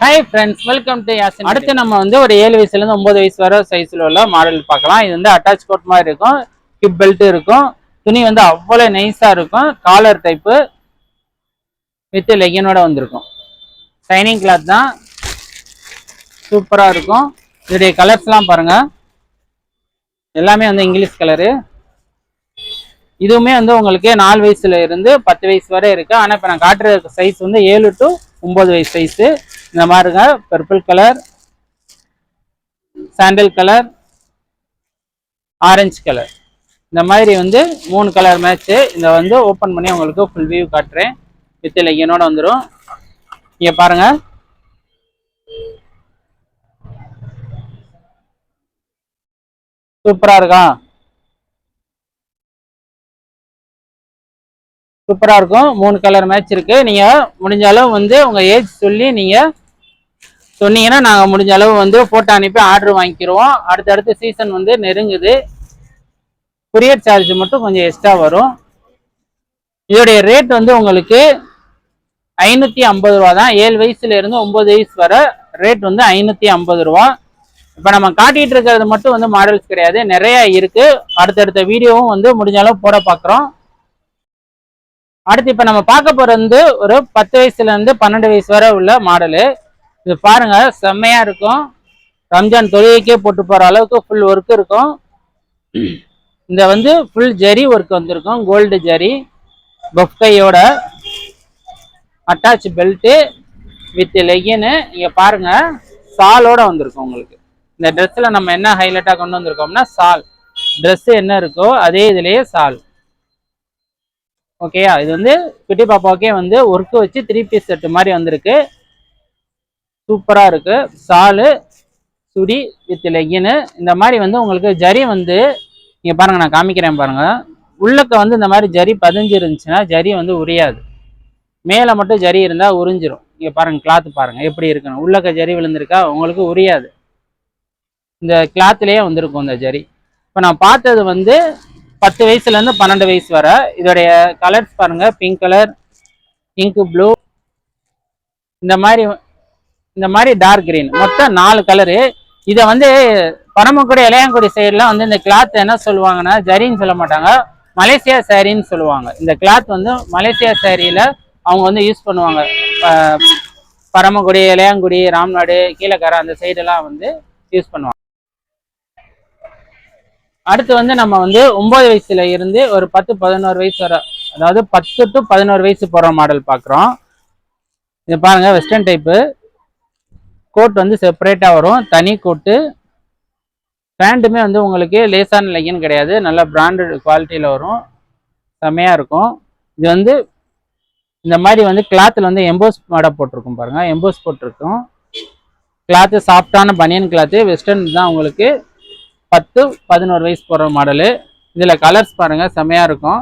Hi friends, welcome to Yasin. அடுத்து நம்ம வந்து ஒரு 7 வயசுலேருந்து 9 வயசு வர சைஸில் உள்ள மாடல் பார்க்கலாம். இது வந்து அட்டாச் கோட் மாதிரி இருக்கும், ஹிப் பெல்ட் இருக்கும், துணி வந்து அவ்வளோ நைஸாக இருக்கும், காலர் டைப்பு வித் லெகினோட வந்திருக்கும். ஷைனிங் கிளாத் தான், சூப்பராக இருக்கும். இதோடைய கலர்ஸ்லாம் பாருங்கள், எல்லாமே வந்து இங்கிலீஷ் கலரு. இதுவுமே வந்து உங்களுக்கு 4 வயசுல இருந்து 10 வயசு வரை இருக்கு. ஆனால் இப்போ நான் காட்டுற சைஸ் வந்து 7 to 9 வயசு சைஸு. இந்த மாதிரிங்க purple colour, sandal colour, orange colour, இந்த மாதிரி வந்து 3 கலர் மேட்ச்சு. இதை வந்து ஓப்பன் பண்ணி உங்களுக்கு ஃபுல் வியூ காட்டுறேன். வித் லெகினோட வந்துடும். இங்கே பாருங்க, சூப்பராக இருக்கா? சூப்பராக இருக்கும். 3 கலர் மேட்ச் இருக்கு. நீங்கள் முடிஞ்ச அளவு வந்து உங்கள் ஏஜ் சொல்லி நீங்கள் சொன்னீங்கன்னா நாங்கள் முடிஞ்ச அளவு வந்து ஃபோட்டோ அனுப்பி ஆர்டர் வாங்கிக்கிறோம். அடுத்தடுத்து சீசன் வந்து நெருங்குது. குரியர் சார்ஜ் மட்டும் கொஞ்சம் எக்ஸ்ட்ரா வரும். இதோடைய ரேட் வந்து உங்களுக்கு 550 ரூபா தான். 7 வயசுல இருந்து 9 வயசு வர ரேட் வந்து 550 ரூபா. இப்போ நம்ம காட்டிட்டு இருக்கிறது மட்டும் வந்து மாடல்ஸ் கிடையாது, நிறைய இருக்கு. அடுத்தடுத்த வீடியோவும் வந்து முடிஞ்ச அளவு போட பார்க்குறோம். அடுத்து இப்போ நம்ம பார்க்க போகிறது வந்து ஒரு 10 வயசுல இருந்து 12 வயசு வரை உள்ள மாடலு. இது பாருங்க, செம்மையா இருக்கும். ரம்ஜான் தொழுகைக்கே போட்டு போற அளவுக்கு ஃபுல் ஒர்க் இருக்கும். இந்த வந்து ஃபுல் ஜரி ஒர்க் வந்திருக்கும், கோல்டு ஜரி, பஃப்கையோட அட்டாச் பெல்ட்டு வித் லெகின்னு. இங்க பாருங்க, சாலோட வந்திருக்கும் உங்களுக்கு. இந்த ட்ரெஸ்ல நம்ம என்ன ஹைலைட்டா கொண்டு வந்திருக்கோம்னா சால். ட்ரெஸ் என்ன இருக்கோ அதே இதுலயே சால். ஓகேயா? இது வந்து குட்டி பாப்பாவுக்கே வந்து ஒர்க் வச்சு 3 பீஸ் செட்டு மாதிரி வந்திருக்கு. சூப்பரா இருக்கு. சாலு, சுடி வித் லெகின்னு. இந்த மாதிரி வந்து உங்களுக்கு ஜரி வந்து நீங்க பாருங்க, நான் காமிக்கிறேன் பாருங்க. உள்ளக்க வந்து இந்த மாதிரி ஜரி பதிஞ்சு இருந்துச்சுன்னா ஜரி வந்து உரியாது. மேலே மட்டும் ஜரி இருந்தா உறிஞ்சிரும். இங்க பாருங்க, கிளாத் பாருங்க எப்படி இருக்குன்னு. உள்ளக்க ஜரி விழுந்திருக்கா, உங்களுக்கு உரியாது. இந்த கிளாத்லயே வந்திருக்கும் இந்த ஜரி. இப்போ நான் பார்த்தது வந்து 10 வயசுல இருந்து 12 வயசு வர. இதோடைய கலர்ஸ் பாருங்க, பிங்க் கலர், இங்க் ப்ளூ, இந்த மாதிரி டார்க் கிரீன், மொத்தம் 4 கலரு. இதை வந்து பரமக்குடி இளையாங்குடி சைட்லாம் வந்து இந்த கிளாத் என்ன சொல்லுவாங்கன்னா ஜரின்னு சொல்ல மாட்டாங்க, மலேசியா சாரின்னு சொல்லுவாங்க. இந்த கிளாத் வந்து மலேசியா சாரியில அவங்க வந்து யூஸ் பண்ணுவாங்க. பரமக்குடி, இளையாங்குடி, ராம்நாடு, கீழக்கரை அந்த சைடெல்லாம் வந்து யூஸ் பண்ணுவாங்க. அடுத்து வந்து நம்ம வந்து 9 வயசுல இருந்து ஒரு 10-11 வயசு வர, அதாவது 10 to 11 வயசு போகிற மாடல் பார்க்குறோம். இது பாருங்க, வெஸ்டர்ன் டைப்பு. கோட் வந்து செப்பரேட்டாக வரும், தனி கோட்டு. பேண்ட்டுமே வந்து உங்களுக்கு லேசான லெகின் கிடையாது, நல்ல பிராண்டட் குவாலிட்டியில் வரும், செம்மையாக இருக்கும். இது வந்து இந்த மாதிரி வந்து கிளாத்தில் வந்து எம்போஸ் மாடல் போட்டிருக்கும் பாருங்க, எம்போஸ் போட்டிருக்கும். கிளாத்து சாஃப்டான பனியன் கிளாத்து, வெஸ்டர்ன் தான். உங்களுக்கு 10-11 வயசு போகிற மாடலு. இதில் கலர்ஸ் பாருங்க, செம்மையாக இருக்கும்.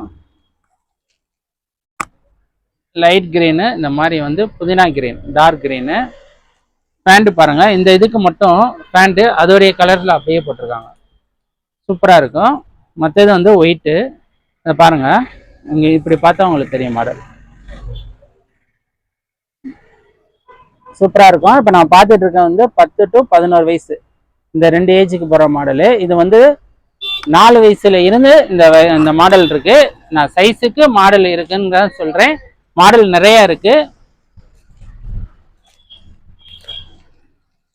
லைட் கிரீனு, இந்த மாதிரி வந்து புதினா கிரீன், டார்க் கிரீனு. பேண்ட் பாருங்க, இந்த இதுக்கு மட்டும் பேண்ட் அதோடைய கலர்ல அப்படியே போட்டிருக்காங்க, சூப்பரா இருக்கும். மற்றது வந்து ஒயிட்டு. பாருங்க, இங்க இப்படி பார்த்தா உங்களுக்கு தெரியும் மாடல், சூப்பரா இருக்கும். இப்போ நான் பார்த்துட்டு இருக்கேன் வந்து 10 to 11 வயசு, இந்த 2 ஏஜுக்கு போற மாடலு. இது வந்து 4 வயசுல இருந்து இந்த மாடல் இருக்கு. நான் சைஸுக்கு மாடல் இருக்குன்னு தான் சொல்றேன். மாடல் நிறைய இருக்கு.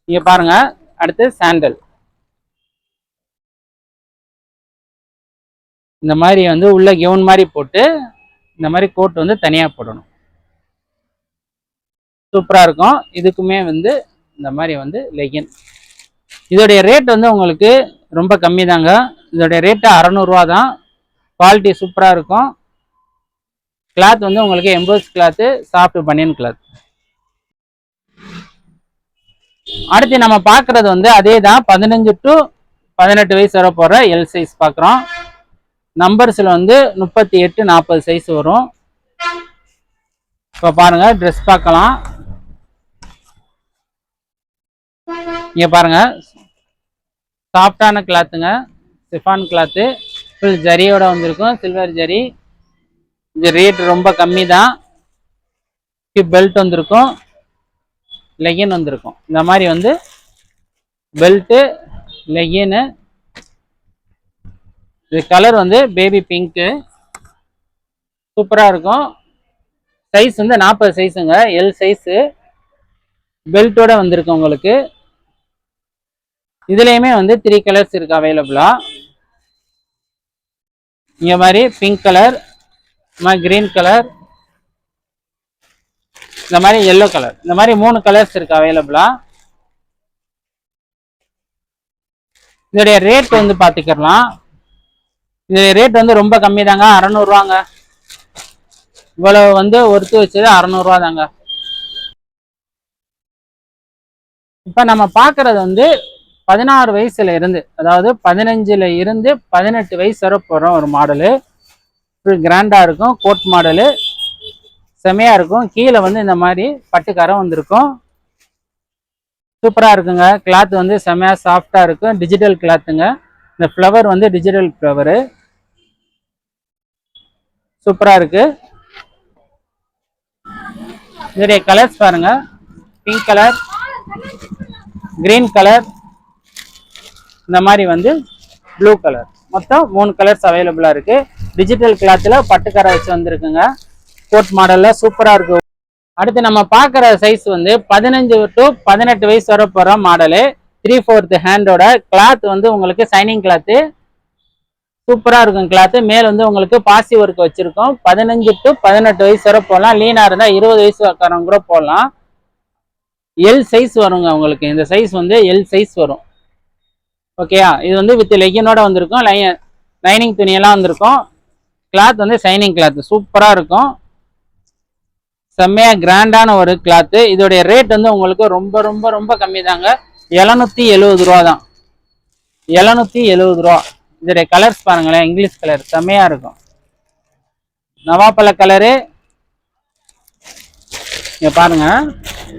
இங்க பாருங்க, அடுத்து சாண்டல். இந்த மாதிரி வந்து உள்ள கவுன் மாதிரி போட்டு இந்த மாதிரி கோட் வந்து தனியா போடணும், சூப்பரா இருக்கும். இதுக்குமே வந்து இந்த மாதிரி வந்து லெகின். இதோடைய ரேட் வந்து உங்களுக்கு ரொம்ப கம்மி தாங்க. இதோடைய ரேட்டு 600 ரூபா தான். குவாலிட்டி சூப்பரா இருக்கும். கிளாத் வந்து உங்களுக்கு எம்போஸ் கிளாத்து, சாஃப்ட் பனியன் கிளாத். அடுத்து நம்ம பார்க்கறது வந்து அதே தான், 15 to 18 வயசு வர போற எல் சைஸ் பார்க்குறோம். நம்பர்ஸ்ல வந்து 38-40 சைஸ் வரும். இப்போ பாருங்க, ட்ரெஸ் பார்க்கலாம். இங்க பாருங்க, சாஃப்டான கிளாத்துங்க, சிஃபான் கிளாத்து, ஃபுல் ஜரியோட வந்திருக்கும், சில்வர் ஜரி. இந்த ரேட் ரொம்ப கம்மி தான். பெல்ட் வந்திருக்கும். லெகின் வந்திருக்கும். இந்த மாதிரி வந்து பெல்ட்டு, லெகின்னு. இது கலர் வந்து பேபி பிங்க்கு, சூப்பராக இருக்கும். சைஸ் வந்து 40 சைஸுங்க, எல் சைஸு. பெல்ட்டோட வந்திருக்கு உங்களுக்கு. இதுலேயுமே வந்து 3 கலர்ஸ் இருக்கு அவைலபிளா. இங்கே மாதிரி பிங்க் கலர், கிரீன் கலர், இந்த மாதிரி எல்லோ கலர், இந்த மாதிரி 3 கலர்ஸ் இருக்கு அவைலபிளா. இதோடைய ரேட் வந்து பார்த்துக்கலாம். இதோடைய ரேட் வந்து ரொம்ப கம்மி தாங்க, 600 ரூபாங்க. இவ்வளவு வந்து ஒருத்து வச்சது 600 ரூபா தாங்க. இப்ப நம்ம பாக்குறது வந்து 16 வயசுல இருந்து, அதாவது 15ல இருந்து 18 வயசு வரை போற ஒரு மாடலு. கிராண்டா இருக்கும், கோட் மாடலு செமையா இருக்கும். கீழே வந்து இந்த மாதிரி பட்டுக்காரம் வந்திருக்கும், சூப்பரா இருக்குங்க. கிளாத் வந்து செமையா சாஃப்டா இருக்கும், டிஜிட்டல் கிளாத்துங்க. இந்த ஃப்ளவர் வந்து டிஜிட்டல் ஃப்ளவரு, சூப்பரா இருக்கு. இதோடைய கலர்ஸ் பாருங்க, பிங்க் கலர், கிரீன் கலர், இந்த மாதிரி வந்து ப்ளூ கலர், மொத்தம் 3 கலர்ஸ் அவைலபிளா இருக்கு. டிஜிட்டல் கிளாத்ல பட்டுக்கரை வச்சு வந்திருக்குங்க, கோட் மாடல்ல சூப்பரா இருக்கு. அடுத்து நம்ம பார்க்குற சைஸ் வந்து 15 to 18 வயசு வரை போகிற மாடலு. 3/4 ஹேண்டோட கிளாத் வந்து உங்களுக்கு சைனிங் கிளாத்து, சூப்பராக இருக்கும் கிளாத்து. மேல் வந்து உங்களுக்கு பாசி ஒர்க் வச்சிருக்கோம். 15 to 18 வயசு வரை போடலாம். லீனா இருந்தால் 20 வயசுக்காரங்க கூட போடலாம். எல் சைஸ் வருங்க உங்களுக்கு. இந்த சைஸ் வந்து எல் சைஸ் வரும். ஓகேயா? இது வந்து வித் லெகினோட வந்திருக்கும், லைனிங் துணியெல்லாம் வந்திருக்கும். கிளாத் வந்து சைனிங் கிளாத், சூப்பராக இருக்கும், செம்மையா கிராண்டான ஒரு கிளாத்து. இதோடைய ரேட் வந்து உங்களுக்கு ரொம்ப ரொம்ப ரொம்ப கம்மி தாங்க, 770 ரூபா தான். 770 ரூபா. இதோடைய கலர்ஸ் பாருங்களேன், இங்கிலீஷ் கலர் செம்மையா இருக்கும். நவாப்பழ கலரு, இங்க பாருங்க,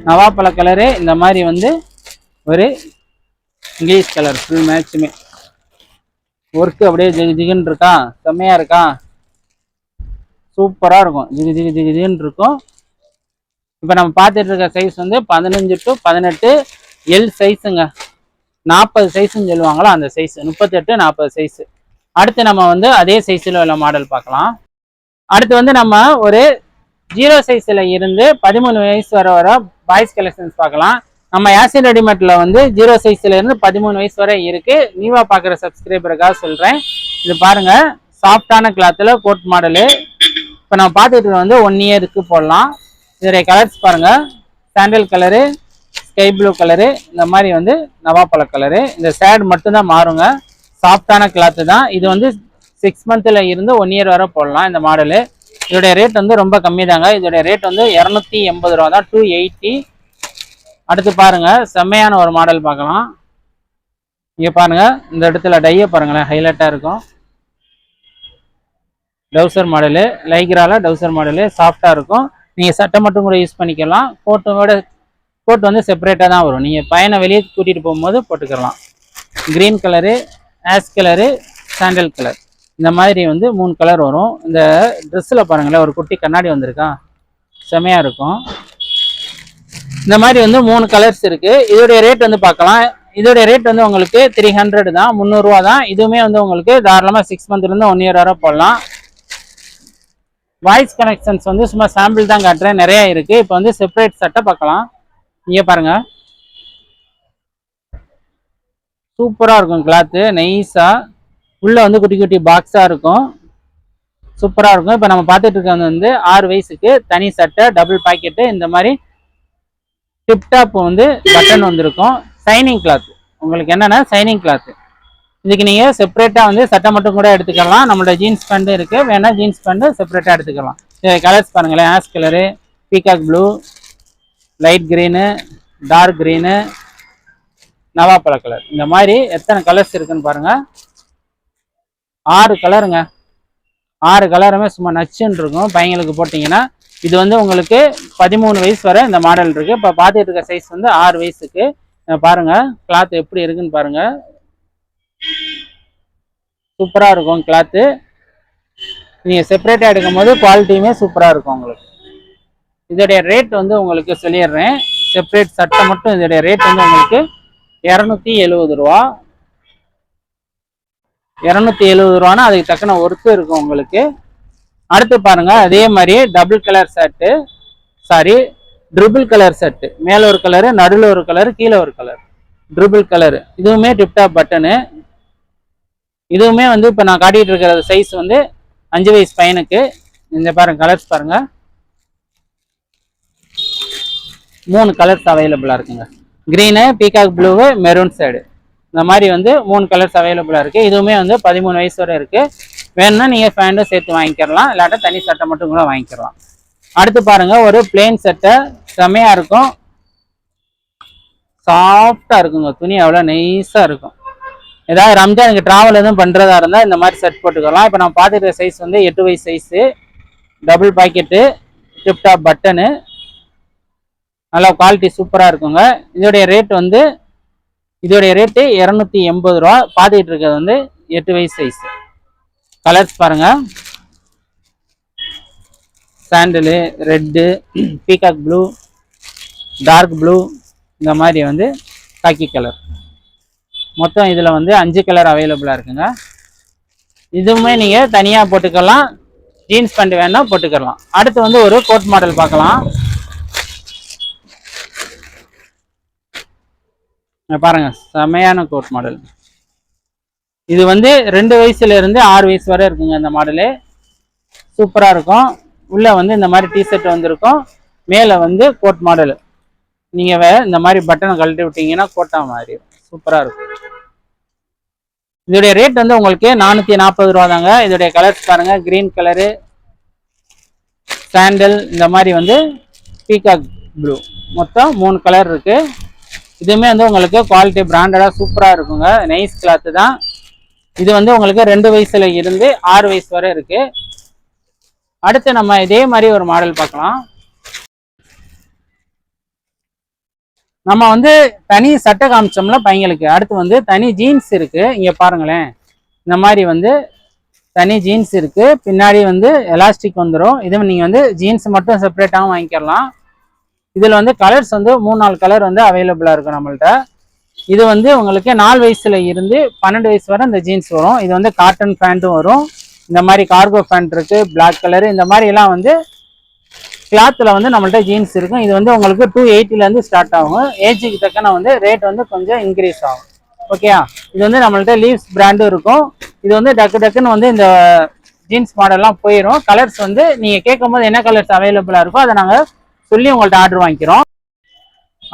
நவாப்பழ கலரு. இந்த மாதிரி வந்து ஒரு இங்கிலீஷ் கலர் ஃபுல் மேட்சுமே. ஒர்க்கு அப்படியே ஜிகு ஜிகுன்னு இருக்கா, செம்மையா இருக்கா, சூப்பரா இருக்கும், ஜிகு ஜிகு ஜிகு ஜிகுன்னு இருக்கும். இப்போ நம்ம பார்த்துட்டு இருக்க சைஸ் வந்து 15 to 18 எல் சைஸுங்க. 40 சைஸுன்னு சொல்லுவாங்களோ அந்த சைஸ், 38 40 சைஸ். அடுத்து நம்ம வந்து அதே சைஸில் உள்ள மாடல் பார்க்கலாம். அடுத்து வந்து நம்ம ஒரு 0 சைஸில் இருந்து 13 வயசு வர பாய்ஸ் கலெக்ஷன்ஸ் பார்க்கலாம். நம்ம யாசின் ரெடிமேட்ல வந்து 0 சைஸ்ல இருந்து 13 வயசு வரை இருக்கு. நீவா பார்க்குற சப்ஸ்கிரைபருக்காக சொல்றேன். இது பாருங்க, சாஃப்டான கிளாத்தில் கோட் மாடலு. இப்போ நம்ம பார்த்துட்டு வந்து 1 இயருக்கு போடலாம். இதோடைய கலர்ஸ் பாருங்க, sandal colour, sky blue colour, இந்த மாதிரி வந்து நவாப்பழ கலரு. இந்த சேட் மட்டும்தான் மாறுங்க, சாஃப்டான கிளாத்து தான். இது வந்து 6 மந்த்ல இருந்து 1 இயர் வரை போடலாம் இந்த மாடலு. இதோடைய ரேட் வந்து ரொம்ப கம்மி தாங்க. இதோடைய ரேட் வந்து 280 ரூபா தான், 280. அடுத்து பாருங்க, செம்மையான ஒரு மாடல் பார்க்கலாம். இங்க பாருங்க, இந்த இடத்துல டைய பாருங்களேன், ஹைலைட்டா இருக்கும். டவுசர் மாடலு, லைக்ரால டவுசர் மாடலு, சாஃப்டா இருக்கும். நீங்க சட்டை மட்டும் கூட யூஸ் பண்ணிக்கலாம். கோட் வந்து செப்பரேட்டா தான் வரும், நீங்க பையனை வெளியே கூட்டிட்டு போகும்போது போட்டுக்கலாம். Green colour, ash colour, sandal colour, இந்த மாதிரி வந்து 3 கலர் வரும். இந்த ட்ரெஸ்ஸில் பாருங்களேன், ஒரு குட்டி கண்ணாடி வந்திருக்கா, செமையா இருக்கும். இந்த மாதிரி வந்து 3 கலர்ஸ் இருக்கு. இதோடைய ரேட் வந்து பார்க்கலாம். இதோடைய ரேட் வந்து உங்களுக்கு 300 தான், 300 ரூபா தான். இதுவுமே வந்து உங்களுக்கு தாராளமாக 6 மந்த்ல இருந்து 1 இயர் வரை போடலாம். வாய்ஸ் கனெக்ஷன்ஸ் வந்து சும்மா சாம்பிள் தான் காட்டுறேன், நிறைய இருக்கு. இப்போ வந்து செப்பரேட் சட்டை பார்க்கலாம். இங்கே பாருங்க, சூப்பராக இருக்கும் கிளாத்து, நைஸா. உள்ள வந்து குட்டி குட்டி பாக்ஸா இருக்கும், சூப்பராக இருக்கும். இப்போ நம்ம பார்த்துட்டு இருக்கிறது வந்து 6 வயசுக்கு தனி சட்டை, டபுள் பாக்கெட்டு. இந்த மாதிரி டிப்டாப் வந்து பட்டன் வந்திருக்கும், சைனிங் கிளாத். உங்களுக்கு என்னன்னா சைனிங் கிளாத். இதுக்கு நீங்க செப்பரேட்டா வந்து சட்டை மட்டும் கூட எடுத்துக்கலாம். நம்மளோட ஜீன்ஸ் பேண்ட் இருக்கு, வேணா ஜீன்ஸ் பேண்ட் செப்பரேட்டா எடுத்துக்கலாம். கலர்ஸ் பாருங்களேன், ash colour, peacock blue, light green, dark green, நவாப்பழ கலர். இந்த மாதிரி எத்தனை கலர்ஸ் இருக்குன்னு பாருங்க. 6 கலருங்க, 6 கலருமே சும்மா நச்சுன்னு இருக்கும் பையங்களுக்கு போட்டிங்கன்னா. இது வந்து உங்களுக்கு 13 வயசு வரை இந்த மாடல் இருக்கு. இப்போ பார்த்துட்டு இருக்க சைஸ் வந்து 6 வயசுக்கு. பாருங்க கிளாத் எப்படி இருக்குன்னு பாருங்க, சூப்பரா இருக்கும் கிளாத்து. நீங்க செப்பரேட்டா எடுக்கும் போது குவாலிட்டியுமே சூப்பரா இருக்கும் உங்களுக்கு. இதோடைய ரேட் வந்து உங்களுக்கு சொல்லிடுறேன். செப்பரேட் சட்டை மட்டும் இதோடைய ரேட் வந்து உங்களுக்கு 270 ரூபா. 270 ரூபானா அதுக்கு தக்கன ஒர்த்து இருக்கும் உங்களுக்கு. அடுத்து பாருங்க, அதே மாதிரி double colour shirt, sorry triple colour shirt. மேல ஒரு கலரு, நடுவில் ஒரு கலர், கீழே ஒரு கலர், ட்ரிபிள் கலர். இதுவுமே டிப்டாப் பட்டனு. இதுவுமே வந்து இப்போ நான் காட்டிட்டு இருக்கிற சைஸ் வந்து 5 வயசு பையனுக்கு. இந்த பாருங்க கலர்ஸ் பாருங்க, 3 கலர்ஸ் அவைலபிளா இருக்குங்க. Green, peacock blue, maroon side, இந்த மாதிரி வந்து 3 கலர்ஸ் அவைலபிளா இருக்கு. இதுவுமே வந்து 13 வயசு வரை இருக்கு. வேணும்னா நீங்க பேண்டும் சேர்த்து வாங்கிக்கலாம், இல்லாட்டா தனி சட்டை மட்டும் கூட வாங்கிக்கலாம். அடுத்து பாருங்க, ஒரு பிளெயின் சட்டை செமையா இருக்கும், சாஃப்டா இருக்குங்க. துணி அவ்வளோ நைஸா இருக்கும். ஏதாவது ரம்ஜானுக்கு டிராவல் எதுவும் பண்றதா இருந்தா இந்த மாதிரி செட் போட்டுக்கலாம். இப்போ நான் பார்த்துக்கிற சைஸ் வந்து 8 வயசு size, double packet, tiptop button, நல்லா குவாலிட்டி சூப்பரா இருக்குங்க. இதோடைய ரேட் வந்து இதோடைய ரேட்டு 280 ரூபா. பார்த்துக்கிட்டு இருக்கிறது வந்து 8 வயசு சைஸ். கலர்ஸ் பாருங்க, sandal, red, peacock blue, dark blue, இந்த மாதிரி வந்து காக்கி கலர். மொத்தம் இதில் வந்து 5 கலர் அவைலபிளாக இருக்குங்க. இதுவுமே நீங்கள் தனியாக போட்டுக்கலாம், ஜீன்ஸ் பேண்ட் வேணால் போட்டுக்கலாம். அடுத்து வந்து ஒரு கோட் மாடல் பார்க்கலாம். பாருங்க, செமையான கோட் மாடல். இது வந்து 2 வயசுல இருந்து 6 வயசு வரை இருக்குங்க. இந்த மாடலு சூப்பராக இருக்கும். உள்ள வந்து இந்த மாதிரி டிஷர்ட் வந்துருக்கும், மேலே வந்து கோட் மாடல். நீங்கள் இந்த மாதிரி பட்டனை கழட்டி விட்டீங்கன்னா கோட்டா மாதிரி சூப்பராக இருக்கும். இதோடைய ரேட் வந்து உங்களுக்கு 440 ரூபா தாங்க. இதோடைய கலர்ஸ் பாருங்க, கிரீன் கலரு, சாண்டல், இந்த மாதிரி வந்து பீகாக் ப்ளூ, மொத்தம் 3 கலர் இருக்கு. இதுவுமே வந்து உங்களுக்கு குவாலிட்டி பிராண்டடாக சூப்பராக இருக்குங்க. நைஸ் கிளாத்து தான். இது வந்து உங்களுக்கு 2 வயசுல இருந்து 6 வயசு வரை இருக்கு. அடுத்து நம்ம இதே மாதிரி ஒரு மாடல் பார்க்கலாம். நம்ம வந்து தனி சட்டை காமிச்சோம்ல பையங்களுக்கு, அடுத்து வந்து தனி ஜீன்ஸ் இருக்கு. இங்க பாருங்களேன், இந்த மாதிரி வந்து தனி ஜீன்ஸ் இருக்கு. பின்னாடி வந்து எலாஸ்டிக் வந்துடும். இது நீங்க வந்து ஜீன்ஸ் மட்டும் செப்பரேட்டாகவும் வாங்கிக்கலாம். இதுல வந்து கலர்ஸ் வந்து 3-4 கலர் வந்து அவைலபிளா இருக்கும் நம்மள்ட்ட. இது வந்து உங்களுக்கு 4 வயசுல இருந்து 12 வயசு வரை இந்த ஜீன்ஸ் வரும். இது வந்து காட்டன் பேண்ட்டும் வரும். இந்த மாதிரி கார்கோ பேண்ட் இருக்கு, பிளாக் கலரு, இந்த மாதிரி எல்லாம் வந்து கிளாத்தில் வந்து நம்மள்ட்ட ஜீன்ஸ் இருக்கும். இது வந்து உங்களுக்கு 280 ஸ்டார்ட் ஆகும். ஏஜுக்கு தக்கன வந்து ரேட் வந்து கொஞ்சம் இன்க்ரீஸ் ஆகும். ஓகேயா? இது வந்து நம்மள்ட்ட லீவ்ஸ் பிராண்டும் இருக்கும். இது வந்து டக்குன்னு வந்து இந்த ஜீன்ஸ் மாடல்லாம் போயிடும். கலர்ஸ் வந்து நீங்கள் கேட்கும் போது என்ன கலர்ஸ் அவைலபிளாக இருக்கோ அதை நாங்கள் சொல்லி உங்கள்ட்ட ஆர்டர் வாங்கிக்கிறோம்.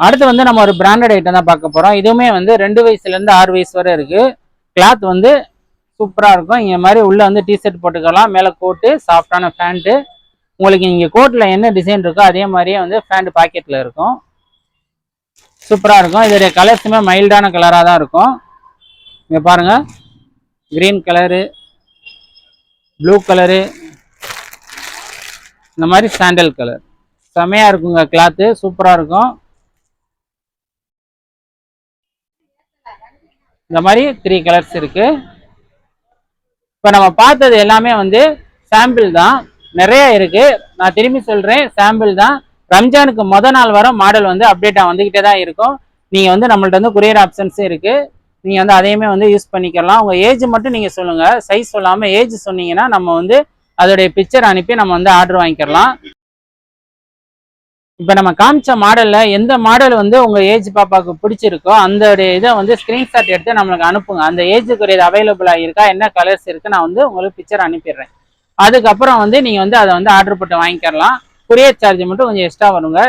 அடுத்து வந்து நம்ம ஒரு பிராண்டட் ஐட்டம் தான் பார்க்க போகிறோம். இதுவுமே வந்து 2 வயசுலேருந்து 6 வயசு வரை இருக்குது. கிளாத் வந்து சூப்பராக இருக்கும். இங்கே மாதிரி உள்ளே வந்து டிஷர்ட் போட்டுக்கலாம், மேலே கோட்டு, சாஃப்டான பேண்ட்டு. உங்களுக்கு இங்கே கோட்டில் என்ன டிசைன் இருக்கோ அதே மாதிரியே வந்து பேண்ட் பாக்கெட்டில் இருக்கும். சூப்பராக இருக்கும். இதோடைய கலர்ஸுமே மைல்டான கலராக தான் இருக்கும். இங்கே பாருங்கள், க்ரீன் கலரு, ப்ளூ கலரு, இந்த மாதிரி சாண்டல் கலர் செமையாக இருக்குங்க. கிளாத்து சூப்பராக இருக்கும். இந்த மாதிரி 3 கலர்ஸ் இருக்கு. இப்போ நம்ம பார்த்தது எல்லாமே வந்து சாம்பிள் தான், நிறைய இருக்கு. நான் திரும்பி சொல்றேன், சாம்பிள் தான். ரம்ஜானுக்கு நாள் வர மாடல் வந்து அப்டேட் வந்துகிட்டே தான் இருக்கும். நீங்க வந்து நம்மள்ட்ட வந்து கொரியர் ஆப்ஷன்ஸும் இருக்கு. நீங்க வந்து அதையுமே வந்து யூஸ் பண்ணிக்கலாம். உங்க ஏஜ் மட்டும் நீங்க சொல்லுங்க, சைஸ் சொல்லாம ஏஜ் சொன்னீங்கன்னா நம்ம வந்து அதோடைய பிக்சர் அனுப்பி நம்ம வந்து ஆர்டர் வாங்கிக்கலாம். இப்போ நம்ம காமிச்ச மாடல்ல எந்த மாடல் வந்து உங்க ஏஜ் பாப்பாவுக்கு பிடிச்சிருக்கோ அந்த இதை வந்து ஸ்கிரீன்ஷாட் எடுத்து நம்மளுக்கு அனுப்புங்க. அந்த ஏஜுக்குரிய அவைலபிளா இருக்கா, என்ன கலர்ஸ் இருக்கு, நான் வந்து உங்களுக்கு பிக்சர் அனுப்பிடுறேன். அதுக்கப்புறம் வந்து நீங்க வந்து அதை வந்து ஆர்டர் போட்டு வாங்கிக்கலாம். கொரியர் சார்ஜ் மட்டும் கொஞ்சம் எக்ஸ்ட்ரா வருங்க.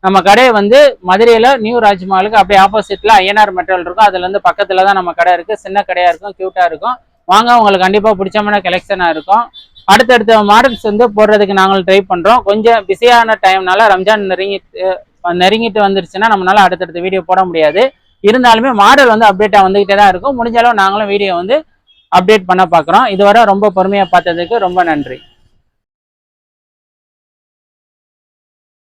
நம்ம கடை வந்து மதுரையில நியூ ராஜ்மஹாலுக்கு அப்படியே ஆப்போசிட்ல ஐஎன்ஆர் மெட்டல் இருக்கும். அதுல இருந்து பக்கத்துல தான் நம்ம கடை இருக்கு. சின்ன கடையா இருக்கும், கியூட்டா இருக்கும். வாங்க, உங்களுக்கு கண்டிப்பா பிடிச்சமான கலெக்ஷனா இருக்கும். அடுத்தடுத்த மாடல்ஸ் வந்து போடுறதுக்கு நாங்கள் ட்ரை பண்றோம். கொஞ்சம் பிஸியான டைம்னால ரம்ஜான் நெருங்கிட்டு வந்துருச்சுன்னா நம்மளால அடுத்தடுத்த வீடியோ போட முடியாது. இருந்தாலுமே மாடல் வந்து அப்டேட்டா வந்துகிட்டே தான் இருக்கும். முடிஞ்ச அளவு நாங்களும் வீடியோ வந்து அப்டேட் பண்ண பார்க்குறோம். இதுவரை ரொம்ப பொறுமையா பார்த்ததுக்கு ரொம்ப நன்றி.